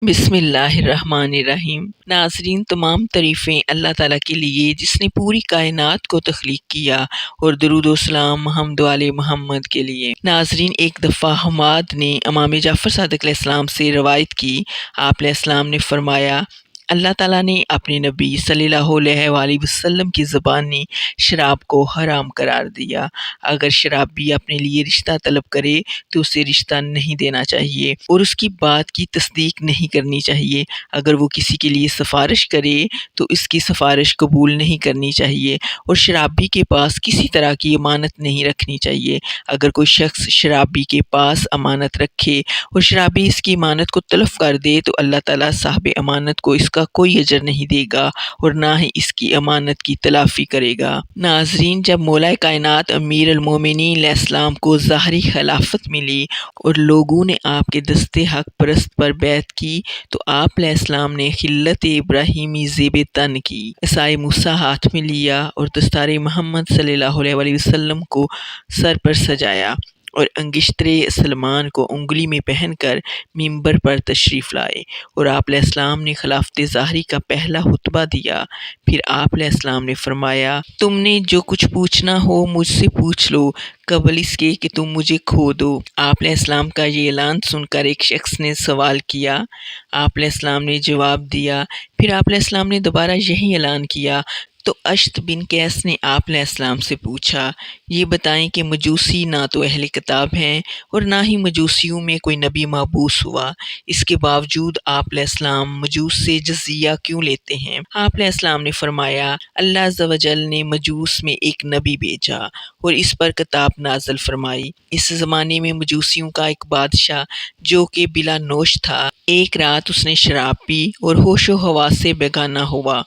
بسم اللہ الرحمن الرحیم۔ ناظرین، تمام تعریفیں اللہ تعالیٰ کے لیے جس نے پوری کائنات کو تخلیق کیا، اور درود و سلام محمد و آل محمد کے لیے۔ ناظرین، ایک دفعہ حماد نے امام جعفر صادق علیہ السلام سے روایت کی، آپ علیہ السلام نے فرمایا، اللہ تعالیٰ نے اپنے نبی صلی اللہ علیہ وآلہ وسلم کی زبانی شراب کو حرام قرار دیا۔ اگر شرابی اپنے لیے رشتہ طلب کرے تو اسے رشتہ نہیں دینا چاہیے اور اس کی بات کی تصدیق نہیں کرنی چاہیے۔ اگر وہ کسی کے لیے سفارش کرے تو اس کی سفارش قبول نہیں کرنی چاہیے، اور شرابی کے پاس کسی طرح کی امانت نہیں رکھنی چاہیے۔ اگر کوئی شخص شرابی کے پاس امانت رکھے اور شرابی اس کی امانت کو تلف کر دے تو اللہ تعالیٰ صاحب امانت کو اس کا کوئی اجر نہیں دے گا اور نہ ہی اس کی امانت کی تلافی کرے گا۔ ناظرین، جب مولا کائنات امیر المومنین علیہ السلام کو ظاہری خلافت ملی اور لوگوں نے آپ کے دست حق پرست پر بیعت کی تو آپ علیہ السلام نے خلت ابراہیمی زیب تن کی، عصائے موسیٰ ہاتھ میں لیا اور دستار محمد صلی اللہ علیہ وآلہ وسلم کو سر پر سجایا اور انگشتر سلمان کو انگلی میں پہن کر ممبر پر تشریف لائے، اور آپ علیہ السلام نے خلافت ظاہری کا پہلا خطبہ دیا۔ پھر آپ علیہ السلام نے فرمایا، تم نے جو کچھ پوچھنا ہو مجھ سے پوچھ لو قبل اس کے کہ تم مجھے کھو دو۔ آپ علیہ السلام کا یہ اعلان سن کر ایک شخص نے سوال کیا، آپ علیہ السلام نے جواب دیا۔ پھر آپ علیہ السلام نے دوبارہ یہی اعلان کیا تو اشت بن قیس نے آپ علیہ السلام سے پوچھا، یہ بتائیں کہ مجوسی نہ تو اہل کتاب ہیں اور نہ ہی مجوسیوں میں کوئی نبی مبعوث ہوا، اس کے باوجود آپ علیہ السلام مجوس سے جزیہ کیوں لیتے ہیں؟ آپ علیہ السلام نے فرمایا، اللہ عز و جل نے مجوس میں ایک نبی بھیجا اور اس پر کتاب نازل فرمائی۔ اس زمانے میں مجوسیوں کا ایک بادشاہ جو کہ بلا نوش تھا، ایک رات اس نے شراب پی اور ہوش و حواس سے بیگانہ ہوا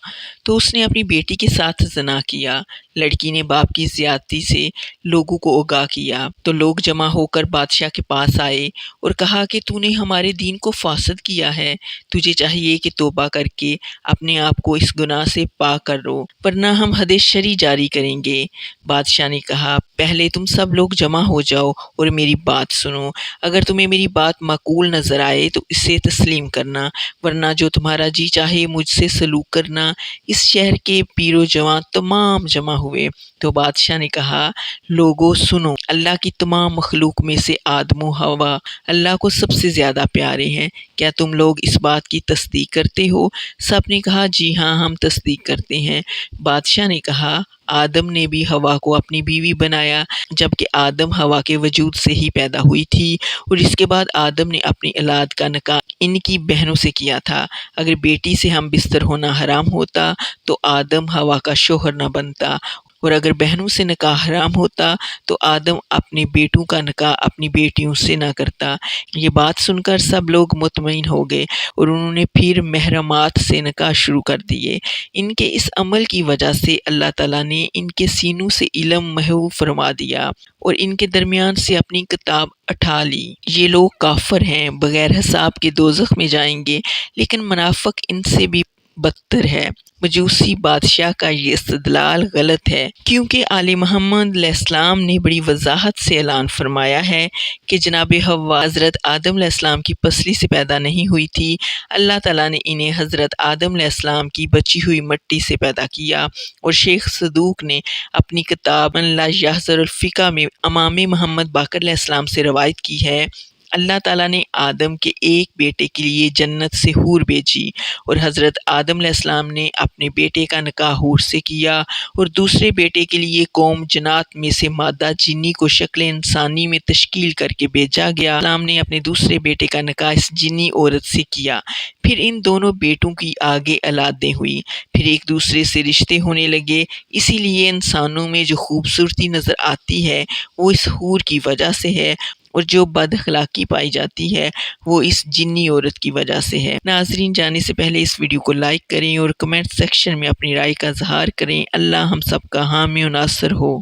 تو اس نے اپنی بیٹی کے ساتھ زنا کیا۔ لڑکی نے باپ کی زیادتی سے لوگوں کو آگاہ کیا تو لوگ جمع ہو کر بادشاہ کے پاس آئے اور کہا کہ تو نے ہمارے دین کو فاسد کیا ہے، تجھے چاہیے کہ توبہ کر کے اپنے آپ کو اس گناہ سے پاک کر لو ورنہ ہم حد شرعی جاری کریں گے۔ بادشاہ نے کہا، پہلے تم سب لوگ جمع ہو جاؤ اور میری بات سنو، اگر تمہیں میری بات معقول نظر آئے تو اسے تسلیم کرنا، ورنہ جو تمہارا جی چاہے مجھ سے سلوک کرنا۔ اس شہر کے پیر و جوان تمام جمع ہوئے تو بادشاہ نے کہا، لوگوں سنو، اللہ کی تمام مخلوق میں سے آدم و حوا اللہ کو سب سے زیادہ پیارے ہیں، کیا تم لوگ اس بات کی تصدیق کرتے ہو؟ سب نے کہا، جی ہاں، ہم تصدیق کرتے ہیں۔ بادشاہ نے کہا، آدم نے بھی حوا کو اپنی بیوی بنایا جبکہ آدم حوا کے وجود سے ہی پیدا ہوئی تھی، اور اس کے بعد آدم نے اپنی اولاد کا نکاح ان کی بہنوں سے کیا تھا۔ اگر بیٹی سے ہم بستر ہونا حرام ہوتا تو آدم حوا کا شوہر نہ بنتا، اور اگر بہنوں سے نکاح حرام ہوتا تو آدم اپنے بیٹوں کا نکاح اپنی بیٹیوں سے نہ کرتا۔ یہ بات سن کر سب لوگ مطمئن ہو گئے اور انہوں نے پھر محرمات سے نکاح شروع کر دیے۔ ان کے اس عمل کی وجہ سے اللہ تعالیٰ نے ان کے سینوں سے علم محو فرما دیا اور ان کے درمیان سے اپنی کتاب اٹھا لی۔ یہ لوگ کافر ہیں، بغیر حساب کے دوزخ میں جائیں گے، لیکن منافق ان سے بھی بدتر ہے۔ مجوسی بادشاہ کا یہ استدلال غلط ہے، کیونکہ آل محمد علیہ السلام نے بڑی وضاحت سے اعلان فرمایا ہے کہ جناب حوا حضرت آدم علیہ السلام کی پسلی سے پیدا نہیں ہوئی تھی، اللہ تعالیٰ نے انہیں حضرت آدم علیہ السلام کی بچی ہوئی مٹی سے پیدا کیا۔ اور شیخ صدوق نے اپنی کتاب من لا یحذر الفقہ میں امام محمد باقر علیہ السلام سے روایت کی ہے، اللہ تعالیٰ نے آدم کے ایک بیٹے کے لیے جنت سے حور بھیجی اور حضرت آدم علیہ السلام نے اپنے بیٹے کا نکاح حور سے کیا، اور دوسرے بیٹے کے لیے قوم جنات میں سے مادہ جنی کو شکل انسانی میں تشکیل کر کے بھیجا گیا۔ اسلام نے اپنے دوسرے بیٹے کا نکاح اس جنی عورت سے کیا، پھر ان دونوں بیٹوں کی آگے اولادیں ہوئی، پھر ایک دوسرے سے رشتے ہونے لگے۔ اسی لیے انسانوں میں جو خوبصورتی نظر آتی ہے وہ اس حور کی وجہ سے ہے، اور جو بد اخلاقی پائی جاتی ہے وہ اس جنی عورت کی وجہ سے ہے۔ ناظرین، جانے سے پہلے اس ویڈیو کو لائک کریں اور کمنٹ سیکشن میں اپنی رائے کا اظہار کریں۔ اللہ ہم سب کا حامی و ناصر ہو۔